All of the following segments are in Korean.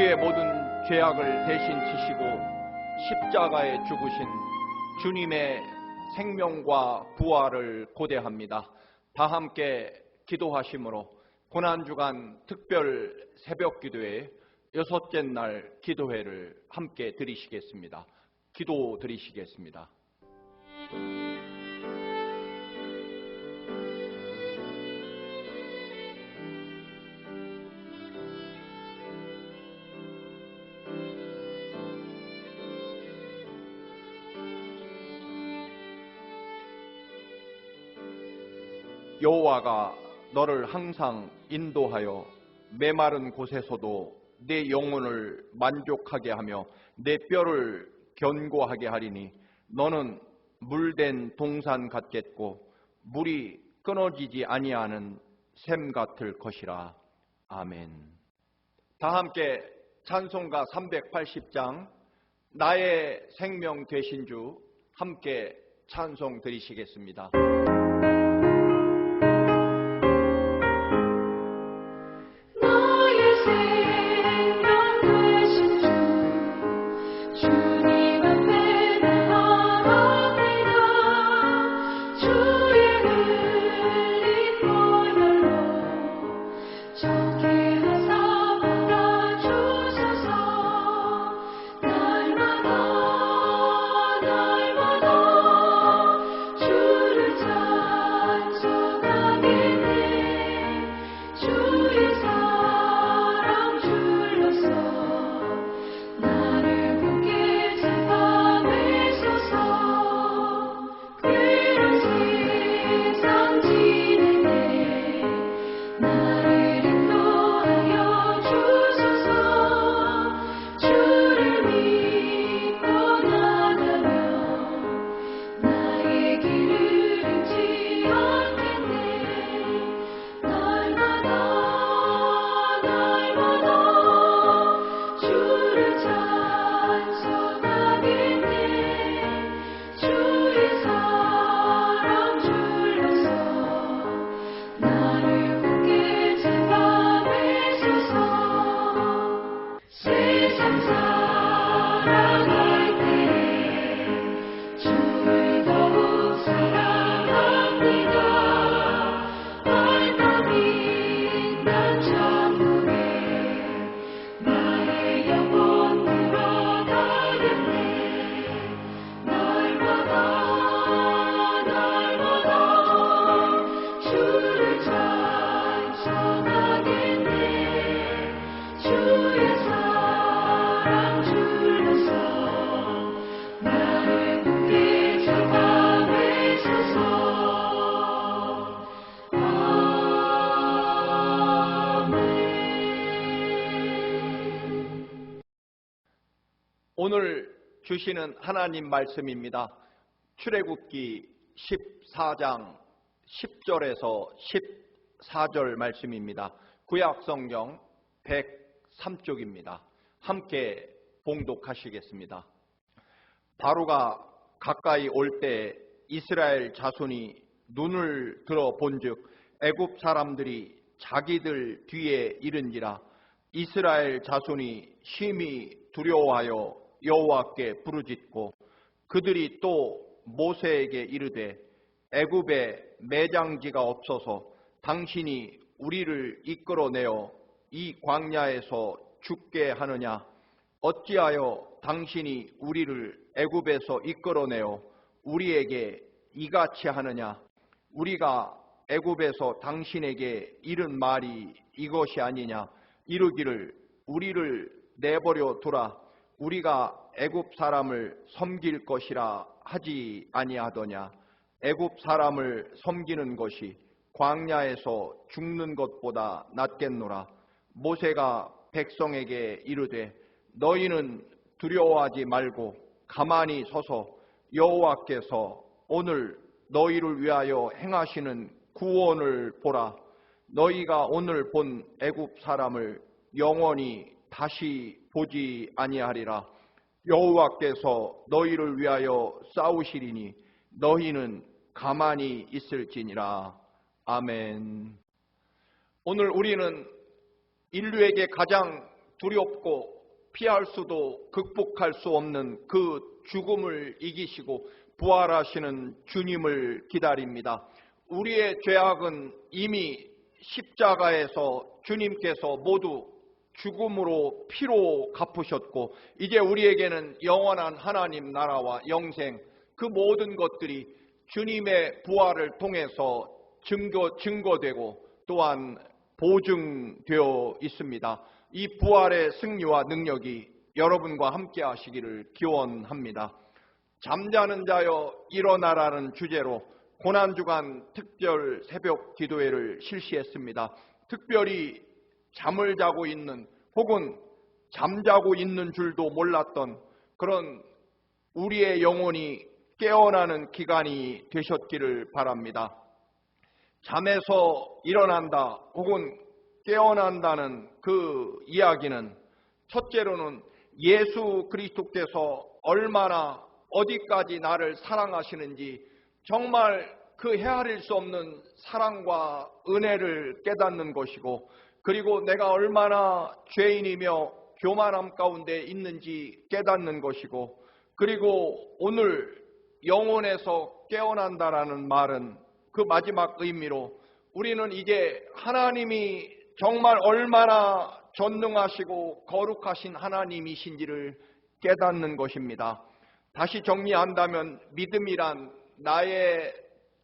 우리의 모든 죄악을 대신 지시고 십자가에 죽으신 주님의 생명과 부활을 고대합니다. 다 함께 기도하심으로 고난주간 특별 새벽기도회 여섯째 날 기도회를 함께 드리시겠습니다. 기도 드리시겠습니다. 여호와가 너를 항상 인도하여 메마른 곳에서도 내 영혼을 만족하게 하며 내 뼈를 견고하게 하리니 너는 물된 동산 같겠고 물이 끊어지지 아니하는 샘 같을 것이라. 아멘. 다 함께 찬송가 380장 나의 생명 되신 주 함께 찬송 드리시겠습니다. 오늘 주시는 하나님 말씀입니다. 출애굽기 14장 10절에서 14절 말씀입니다. 구약성경 103쪽입니다. 함께 봉독하시겠습니다. 바로가 가까이 올 때 이스라엘 자손이 눈을 들어 본즉 애굽 사람들이 자기들 뒤에 이른지라. 이스라엘 자손이 심히 두려워하여 여호와께 부르짖고 그들이 또 모세에게 이르되 애굽에 매장지가 없어서 당신이 우리를 이끌어내어 이 광야에서 죽게 하느냐. 어찌하여 당신이 우리를 애굽에서 이끌어내어 우리에게 이같이 하느냐. 우리가 애굽에서 당신에게 이른 말이 이것이 아니냐. 이르기를 우리를 내버려 두라. 우리가 애굽 사람을 섬길 것이라 하지 아니하더냐. 애굽 사람을 섬기는 것이 광야에서 죽는 것보다 낫겠노라. 모세가 백성에게 이르되 너희는 두려워하지 말고 가만히 서서 여호와께서 오늘 너희를 위하여 행하시는 구원을 보라. 너희가 오늘 본 애굽 사람을 영원히 다시 보지 아니하리라. 여호와께서 너희를 위하여 싸우시리니 너희는 가만히 있을지니라. 아멘. 오늘 우리는 인류에게 가장 두렵고 피할 수도 극복할 수 없는 그 죽음을 이기시고 부활하시는 주님을 기다립니다. 우리의 죄악은 이미 십자가에서 주님께서 모두 죽음으로 피로 갚으셨고 이제 우리에게는 영원한 하나님 나라와 영생, 그 모든 것들이 주님의 부활을 통해서 증거되고 또한 보증되어 있습니다. 이 부활의 승리와 능력이 여러분과 함께 하시기를 기원합니다. 잠자는 자여 일어나라는 주제로 고난주간 특별 새벽 기도회를 실시했습니다. 특별히 잠을 자고 있는 혹은 잠자고 있는 줄도 몰랐던 그런 우리의 영혼이 깨어나는 기간이 되셨기를 바랍니다. 잠에서 일어난다 혹은 깨어난다는 그 이야기는 첫째로는 예수 그리스도께서 얼마나 어디까지 나를 사랑하시는지 정말 그 헤아릴 수 없는 사랑과 은혜를 깨닫는 것이고, 그리고 내가 얼마나 죄인이며 교만함 가운데 있는지 깨닫는 것이고, 그리고 오늘 영혼에서 깨어난다라는 말은 그 마지막 의미로 우리는 이제 하나님이 정말 얼마나 전능하시고 거룩하신 하나님이신지를 깨닫는 것입니다. 다시 정리한다면 믿음이란 나의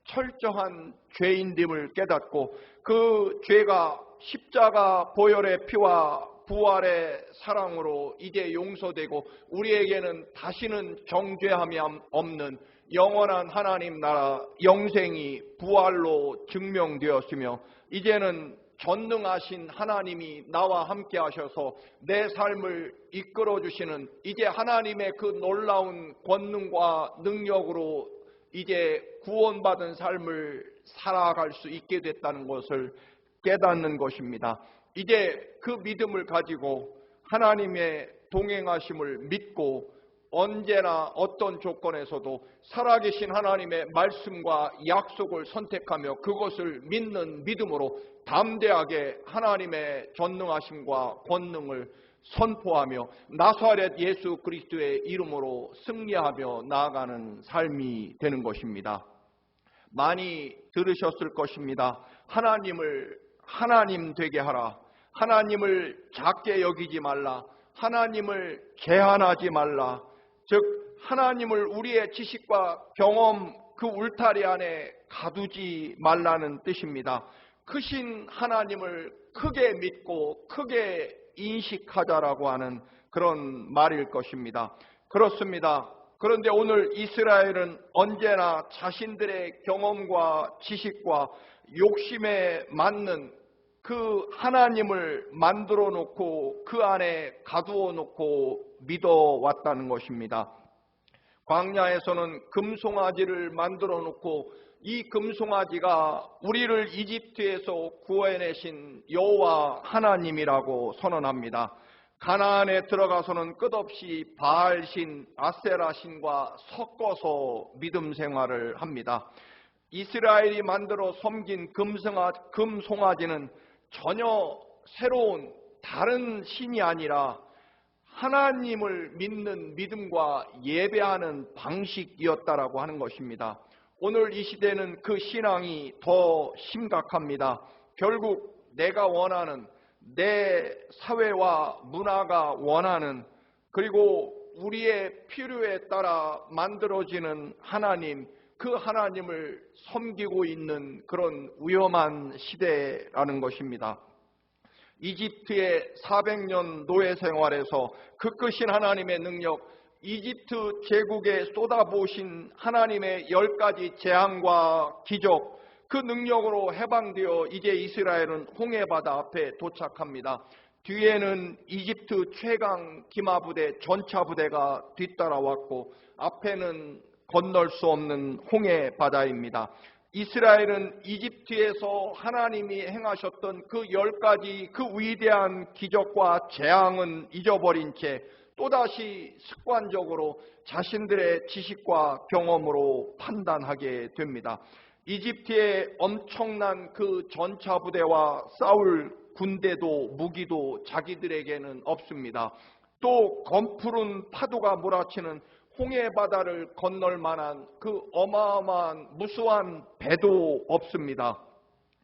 철저한 죄인됨을 깨닫고 그 죄가 십자가 보혈의 피와 부활의 사랑으로 이제 용서되고 우리에게는 다시는 정죄함이 없는 영원한 하나님 나라 영생이 부활로 증명되었으며 이제는 전능하신 하나님이 나와 함께 하셔서 내 삶을 이끌어 주시는 이제 하나님의 그 놀라운 권능과 능력으로 이제 구원받은 삶을 살아갈 수 있게 됐다는 것을 깨닫는 것입니다. 이제 그 믿음을 가지고 하나님의 동행하심을 믿고 언제나 어떤 조건에서도 살아계신 하나님의 말씀과 약속을 선택하며 그것을 믿는 믿음으로 담대하게 하나님의 전능하심과 권능을 선포하며 나사렛 예수 그리스도의 이름으로 승리하며 나아가는 삶이 되는 것입니다. 많이 들으셨을 것입니다. 하나님을 하나님 되게 하라. 하나님을 작게 여기지 말라. 하나님을 제한하지 말라. 즉 하나님을 우리의 지식과 경험 그 울타리 안에 가두지 말라는 뜻입니다. 크신 하나님을 크게 믿고 크게 인식하자라고 하는 그런 말일 것입니다. 그렇습니다. 그런데 오늘 이스라엘은 언제나 자신들의 경험과 지식과 욕심에 맞는 그 하나님을 만들어 놓고 그 안에 가두어 놓고 믿어왔다는 것입니다. 광야에서는 금송아지를 만들어 놓고 이 금송아지가 우리를 이집트에서 구해내신 여호와 하나님이라고 선언합니다. 가나안에 들어가서는 끝없이 바알신, 아세라신과 섞어서 믿음 생활을 합니다. 이스라엘이 만들어 섬긴 금송아지는 전혀 새로운 다른 신이 아니라 하나님을 믿는 믿음과 예배하는 방식이었다라고 하는 것입니다. 오늘 이 시대는 그 신앙이 더 심각합니다. 결국 내가 원하는 내 사회와 문화가 원하는 그리고 우리의 필요에 따라 만들어지는 하나님, 그 하나님을 섬기고 있는 그런 위험한 시대라는 것입니다. 이집트의 400년 노예 생활에서 그 크신 하나님의 능력, 이집트 제국에 쏟아부으신 하나님의 10가지 재앙과 기적, 그 능력으로 해방되어 이제 이스라엘은 홍해바다 앞에 도착합니다. 뒤에는 이집트 최강 기마부대, 전차부대가 뒤따라왔고 앞에는 건널 수 없는 홍해바다입니다. 이스라엘은 이집트에서 하나님이 행하셨던 그 10가지 그 위대한 기적과 재앙은 잊어버린 채 또다시 습관적으로 자신들의 지식과 경험으로 판단하게 됩니다. 이집트의 엄청난 그 전차부대와 싸울 군대도 무기도 자기들에게는 없습니다. 또 검푸른 파도가 몰아치는 홍해 바다를 건널 만한 그 어마어마한 무수한 배도 없습니다.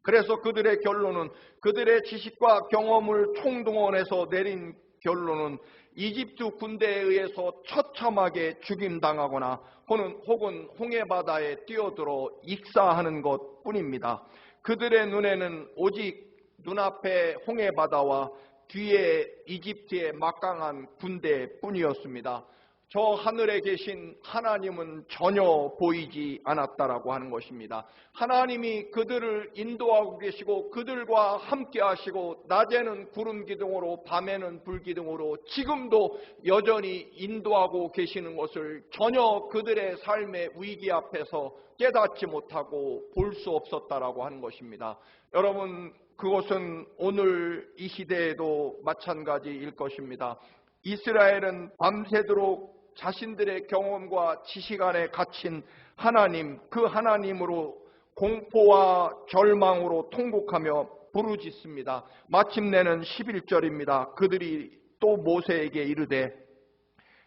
그래서 그들의 결론은, 그들의 지식과 경험을 총동원해서 내린 결론은 이집트 군대에 의해서 처참하게 죽임당하거나 혹은 홍해 바다에 뛰어들어 익사하는 것뿐입니다. 그들의 눈에는 오직 눈앞에 홍해 바다와 뒤에 이집트의 막강한 군대뿐이었습니다. 저 하늘에 계신 하나님은 전혀 보이지 않았다라고 하는 것입니다. 하나님이 그들을 인도하고 계시고 그들과 함께 하시고 낮에는 구름 기둥으로 밤에는 불 기둥으로 지금도 여전히 인도하고 계시는 것을 전혀 그들의 삶의 위기 앞에서 깨닫지 못하고 볼 수 없었다라고 하는 것입니다. 여러분, 그것은 오늘 이 시대에도 마찬가지일 것입니다. 이스라엘은 밤새도록 자신들의 경험과 지식 안에 갇힌 하나님, 그 하나님으로 공포와 절망으로 통곡하며 부르짖습니다. 마침내는 11절입니다. 그들이 또 모세에게 이르되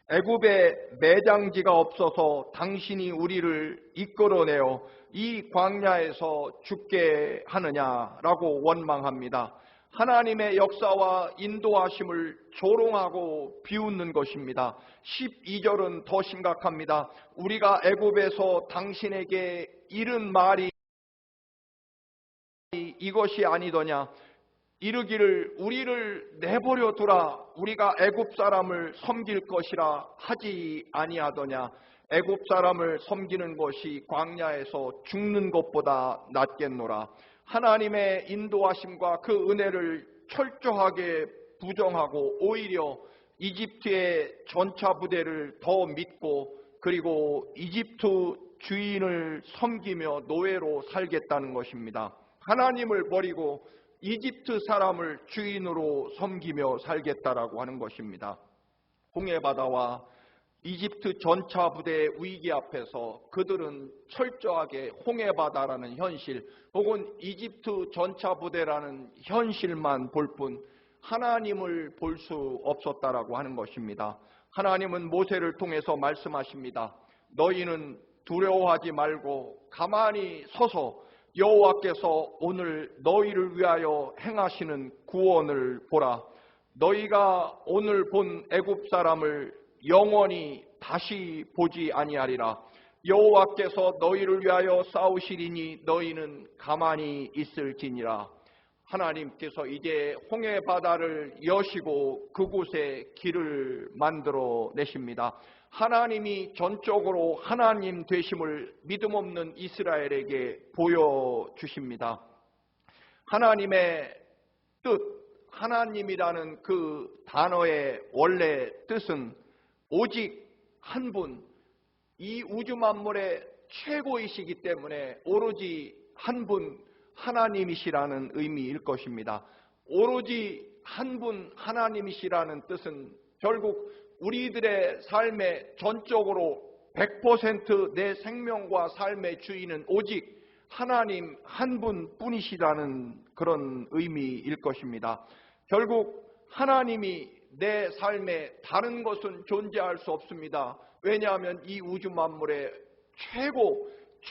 애굽에 매장지가 없어서 당신이 우리를 이끌어내어 이 광야에서 죽게 하느냐라고 원망합니다. 하나님의 역사와 인도하심을 조롱하고 비웃는 것입니다. 12절은 더 심각합니다. 우리가 애굽에서 당신에게 이른 말이 이것이 아니더냐. 이르기를 우리를 내버려 두라. 우리가 애굽 사람을 섬길 것이라 하지 아니하더냐. 애굽 사람을 섬기는 것이 광야에서 죽는 것보다 낫겠노라. 하나님의 인도하심과 그 은혜를 철저하게 부정하고 오히려 이집트의 전차 부대를 더 믿고 그리고 이집트 주인을 섬기며 노예로 살겠다는 것입니다. 하나님을 버리고 이집트 사람을 주인으로 섬기며 살겠다라고 하는 것입니다. 홍해 바다와 이집트 전차 부대의 위기 앞에서 그들은 철저하게 홍해 바다라는 현실 혹은 이집트 전차 부대라는 현실만 볼 뿐 하나님을 볼 수 없었다라고 하는 것입니다. 하나님은 모세를 통해서 말씀하십니다. 너희는 두려워하지 말고 가만히 서서 여호와께서 오늘 너희를 위하여 행하시는 구원을 보라. 너희가 오늘 본 애굽 사람을 영원히 다시 보지 아니하리라. 여호와께서 너희를 위하여 싸우시리니 너희는 가만히 있을지니라. 하나님께서 이제 홍해 바다를 여시고 그곳에 길을 만들어 내십니다. 하나님이 전적으로 하나님 되심을 믿음 없는 이스라엘에게 보여주십니다. 하나님의 뜻, 하나님이라는 그 단어의 원래 뜻은 오직 한 분, 이 우주 만물의 최고이시기 때문에 오로지 한 분 하나님이시라는 의미일 것입니다. 오로지 한 분 하나님이시라는 뜻은 결국 우리들의 삶에 전적으로 100% 내 생명과 삶의 주인은 오직 하나님 한 분뿐이시라는 그런 의미일 것입니다. 결국 하나님이 내 삶에 다른 것은 존재할 수 없습니다. 왜냐하면 이 우주 만물의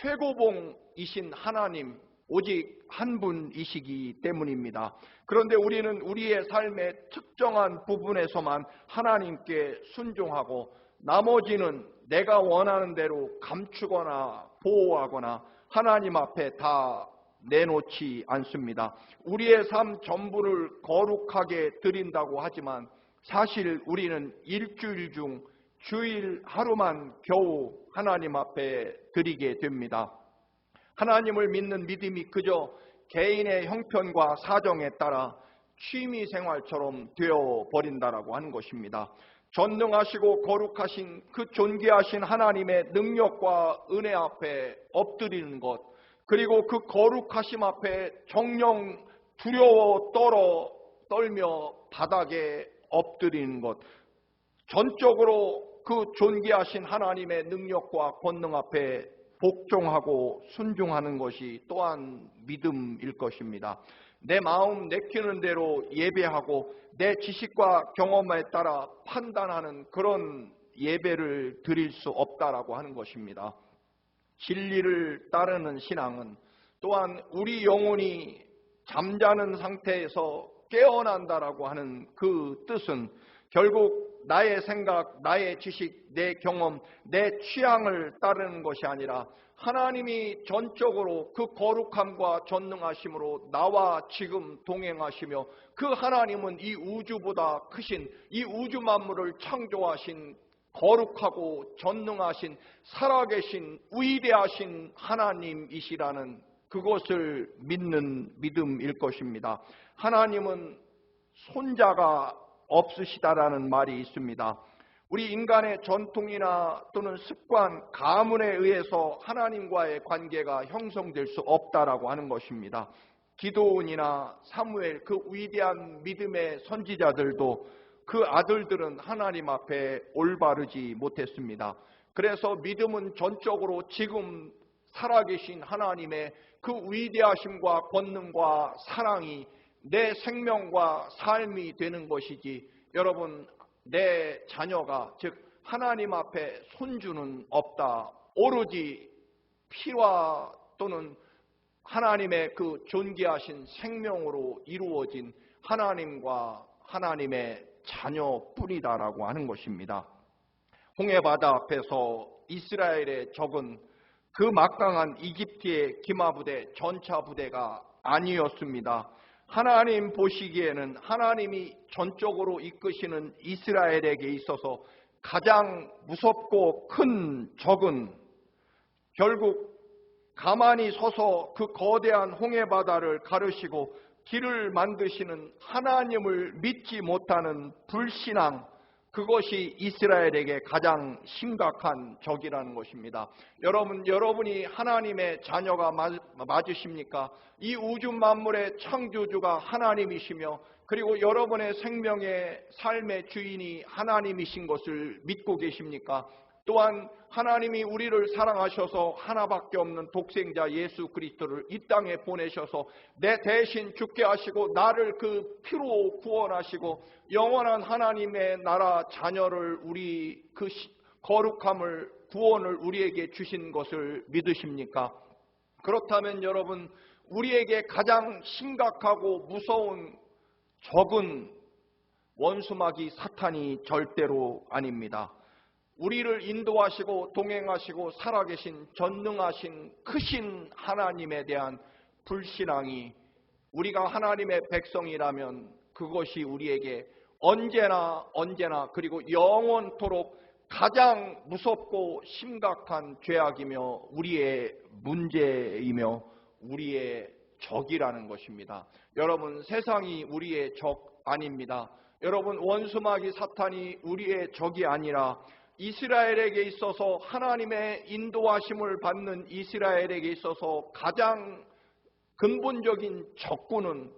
최고봉이신 하나님 오직 한 분이시기 때문입니다. 그런데 우리는 우리의 삶의 특정한 부분에서만 하나님께 순종하고 나머지는 내가 원하는 대로 감추거나 보호하거나 하나님 앞에 다 내놓지 않습니다. 우리의 삶 전부를 거룩하게 드린다고 하지만 사실 우리는 일주일 중 주일 하루만 겨우 하나님 앞에 드리게 됩니다. 하나님을 믿는 믿음이 그저 개인의 형편과 사정에 따라 취미생활처럼 되어버린다라고 하는 것입니다. 전능하시고 거룩하신 그 존귀하신 하나님의 능력과 은혜 앞에 엎드리는 것, 그리고 그 거룩하심 앞에 정령 두려워 떨며 바닥에 엎드리는 것, 전적으로 그 존귀하신 하나님의 능력과 권능 앞에 복종하고 순종하는 것이 또한 믿음일 것입니다. 내 마음 내키는 대로 예배하고 내 지식과 경험에 따라 판단하는 그런 예배를 드릴 수 없다라고 하는 것입니다. 진리를 따르는 신앙은 또한 우리 영혼이 잠자는 상태에서 깨어난다라고 하는 그 뜻은 결국 나의 생각, 나의 지식, 내 경험, 내 취향을 따르는 것이 아니라 하나님이 전적으로 그 거룩함과 전능하심으로 나와 지금 동행하시며 그 하나님은 이 우주보다 크신, 이 우주 만물을 창조하신 거룩하고 전능하신 살아계신 위대하신 하나님이시라는 그것을 믿는 믿음일 것입니다. 하나님은 손자가 없으시다라는 말이 있습니다. 우리 인간의 전통이나 또는 습관, 가문에 의해서 하나님과의 관계가 형성될 수 없다라고 하는 것입니다. 기도원이나 사무엘, 그 위대한 믿음의 선지자들도 그 아들들은 하나님 앞에 올바르지 못했습니다. 그래서 믿음은 전적으로 지금 살아계신 하나님의 그 위대하심과 권능과 사랑이 내 생명과 삶이 되는 것이지, 여러분, 내 자녀가 즉 하나님 앞에 손주는 없다. 오로지 피와 또는 하나님의 그 존귀하신 생명으로 이루어진 하나님과 하나님의 자녀뿐이다라고 하는 것입니다. 홍해바다 앞에서 이스라엘의 적은 그 막강한 이집트의 기마부대, 전차부대가 아니었습니다. 하나님 보시기에는 하나님이 전적으로 이끄시는 이스라엘에게 있어서 가장 무섭고 큰 적은 결국 가만히 서서 그 거대한 홍해바다를 가르시고 길을 만드시는 하나님을 믿지 못하는 불신앙, 그것이 이스라엘에게 가장 심각한 적이라는 것입니다. 여러분이 하나님의 자녀가 맞으십니까? 이 우주 만물의 창조주가 하나님이시며 그리고 여러분의 생명의 삶의 주인이 하나님이신 것을 믿고 계십니까? 또한 하나님이 우리를 사랑하셔서 하나밖에 없는 독생자 예수 그리스도를 이 땅에 보내셔서 내 대신 죽게 하시고 나를 그 피로 구원하시고 영원한 하나님의 나라 자녀를 우리 그 거룩함을 구원을 우리에게 주신 것을 믿으십니까? 그렇다면 여러분, 우리에게 가장 심각하고 무서운 적은 원수마귀 사탄이 절대로 아닙니다. 우리를 인도하시고 동행하시고 살아계신 전능하신 크신 하나님에 대한 불신앙이, 우리가 하나님의 백성이라면 그것이 우리에게 언제나 그리고 영원토록 가장 무섭고 심각한 죄악이며 우리의 문제이며 우리의 적이라는 것입니다. 여러분, 세상이 우리의 적 아닙니다. 여러분, 원수마귀 사탄이 우리의 적이 아니라 이스라엘에게 있어서, 하나님의 인도하심을 받는 이스라엘에게 있어서 가장 근본적인 적군은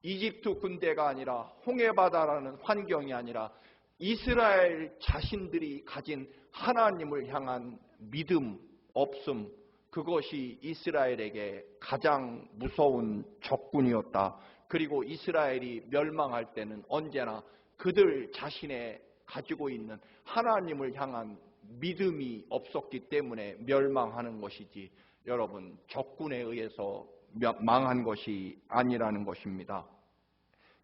이집트 군대가 아니라 홍해바다라는 환경이 아니라 이스라엘 자신들이 가진 하나님을 향한 믿음 없음, 그것이 이스라엘에게 가장 무서운 적군이었다. 그리고 이스라엘이 멸망할 때는 언제나 그들 자신의 가지고 있는 하나님을 향한 믿음이 없었기 때문에 멸망하는 것이지, 여러분, 적군에 의해서 망한 것이 아니라는 것입니다.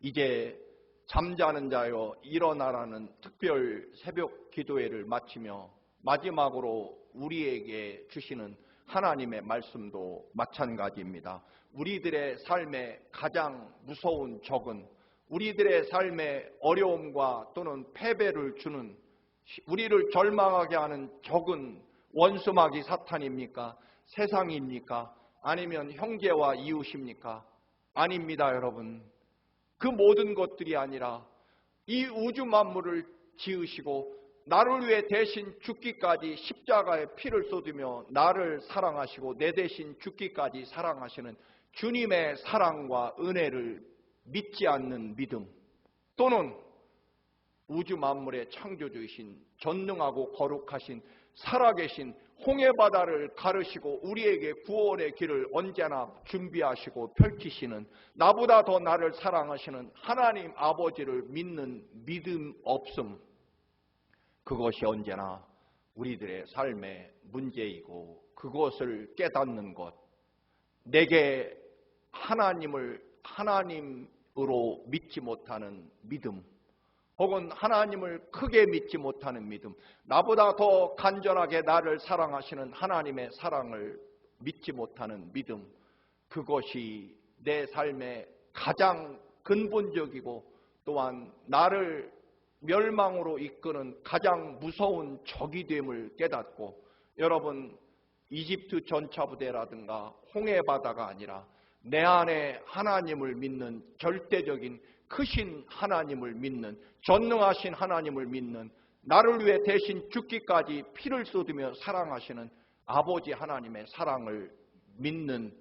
이제 잠자는 자여 일어나라는 특별 새벽 기도회를 마치며 마지막으로 우리에게 주시는 하나님의 말씀도 마찬가지입니다. 우리들의 삶에 가장 무서운 적은, 우리들의 삶에 어려움과 또는 패배를 주는, 우리를 절망하게 하는 적은 원수마귀 사탄입니까? 세상입니까? 아니면 형제와 이웃입니까? 아닙니다, 여러분. 그 모든 것들이 아니라 이 우주 만물을 지으시고 나를 위해 대신 죽기까지 십자가에 피를 쏟으며 나를 사랑하시고 내 대신 죽기까지 사랑하시는 주님의 사랑과 은혜를 믿지 않는 믿음, 또는 우주 만물의 창조주이신 전능하고 거룩하신 살아계신 홍해바다를 가르시고 우리에게 구원의 길을 언제나 준비하시고 펼치시는, 나보다 더 나를 사랑하시는 하나님 아버지를 믿는 믿음 없음, 그것이 언제나 우리들의 삶의 문제이고, 그것을 깨닫는 것, 내게 하나님을 하나님으로 믿지 못하는 믿음, 혹은 하나님을 크게 믿지 못하는 믿음, 나보다 더 간절하게 나를 사랑하시는 하나님의 사랑을 믿지 못하는 믿음, 그것이 내 삶의 가장 근본적이고 또한 나를 멸망으로 이끄는 가장 무서운 적이 됨을 깨닫고, 여러분, 이집트 전차부대라든가 홍해바다가 아니라 내 안에 하나님을 믿는, 절대적인 크신 하나님을 믿는, 전능하신 하나님을 믿는, 나를 위해 대신 죽기까지 피를 쏟으며 사랑하시는 아버지 하나님의 사랑을 믿는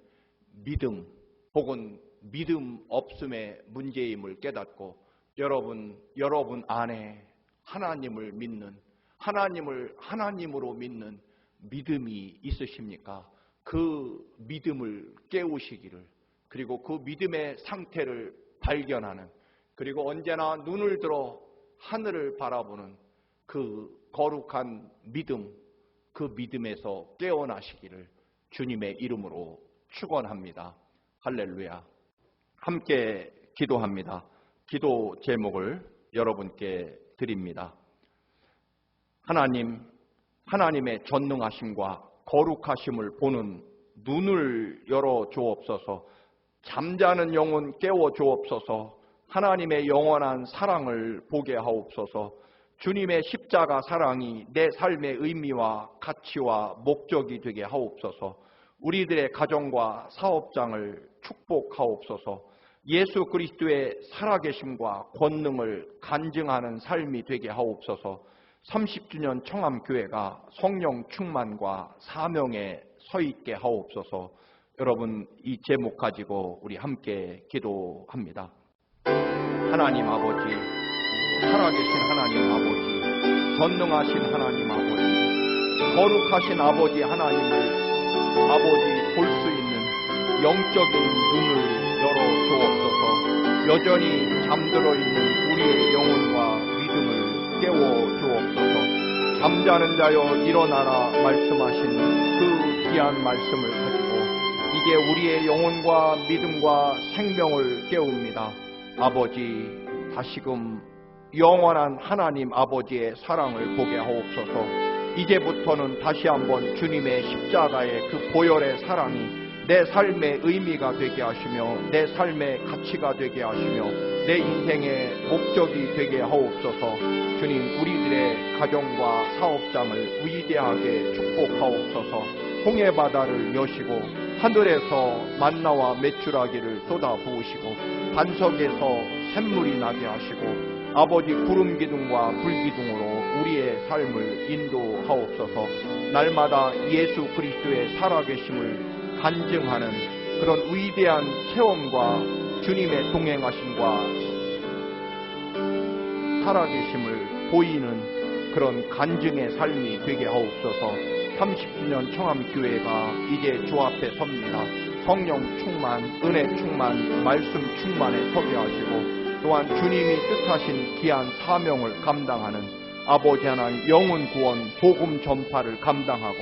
믿음, 혹은 믿음 없음의 문제임을 깨닫고, 여러분 안에 하나님을 믿는, 하나님을 하나님으로 믿는 믿음이 있으십니까? 그 믿음을 깨우시기를, 그리고 그 믿음의 상태를 발견하는, 그리고 언제나 눈을 들어 하늘을 바라보는 그 거룩한 믿음, 그 믿음에서 깨어나시기를 주님의 이름으로 축원합니다. 할렐루야. 함께 기도합니다. 기도 제목을 여러분께 드립니다. 하나님, 하나님의 전능하심과 거룩하심을 보는 눈을 열어 주옵소서. 잠자는 영혼 깨워 주옵소서. 하나님의 영원한 사랑을 보게 하옵소서. 주님의 십자가 사랑이 내 삶의 의미와 가치와 목적이 되게 하옵소서. 우리들의 가정과 사업장을 축복하옵소서. 예수 그리스도의 살아계심과 권능을 간증하는 삶이 되게 하옵소서. 30주년 청암교회가 성령 충만과 사명에 서 있게 하옵소서. 여러분, 이 제목 가지고 우리 함께 기도합니다. 하나님 아버지, 살아계신 하나님 아버지, 전능하신 하나님 아버지, 거룩하신 아버지 하나님을 아버지 볼 수 있는 영적인 눈을 열어 주옵소서. 여전히 잠들어 있는 우리의 영혼과 믿음을 깨워 주옵소서. 잠자는 자여 일어나라 말씀하신 그 귀한 말씀을 가지고 이제 우리의 영혼과 믿음과 생명을 깨웁니다. 아버지, 다시금 영원한 하나님 아버지의 사랑을 보게 하옵소서. 이제부터는 다시 한번 주님의 십자가의 그 보혈의 사랑이 내 삶의 의미가 되게 하시며 내 삶의 가치가 되게 하시며 내 인생의 목적이 되게 하옵소서. 주님, 우리들의 가정과 사업장을 위대하게 축복하옵소서. 홍해바다를 여시고 하늘에서 만나와 메추라기를 쏟아 부으시고 반석에서 샘물이 나게 하시고 아버지 구름 기둥과 불 기둥으로 우리의 삶을 인도하옵소서. 날마다 예수 그리스도의 살아계심을 간증하는 그런 위대한 체험과 주님의 동행하심과 살아계심을 보이는 그런 간증의 삶이 되게 하옵소서. 30주년 청암교회가 이제 주 앞에 섭니다. 성령 충만, 은혜 충만, 말씀 충만에 서게 하시고 또한 주님이 뜻하신 귀한 사명을 감당하는 아버지 하나님 영혼 구원, 복음 전파를 감당하고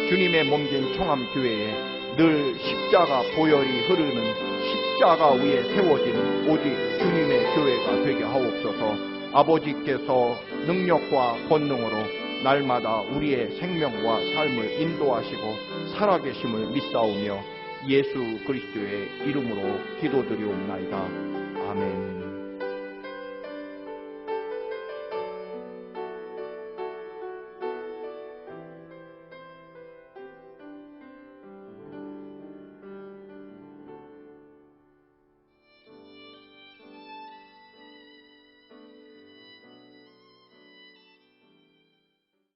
주님의 몸된 청암교회에 늘 십자가 보혈이 흐르는 십자가 위에 세워진 오직 주님의 교회가 되게 하옵소서. 아버지께서 능력과 권능으로 날마다 우리의 생명과 삶을 인도하시고 살아계심을 믿사오며 예수 그리스도의 이름으로 기도드리옵나이다. 아멘.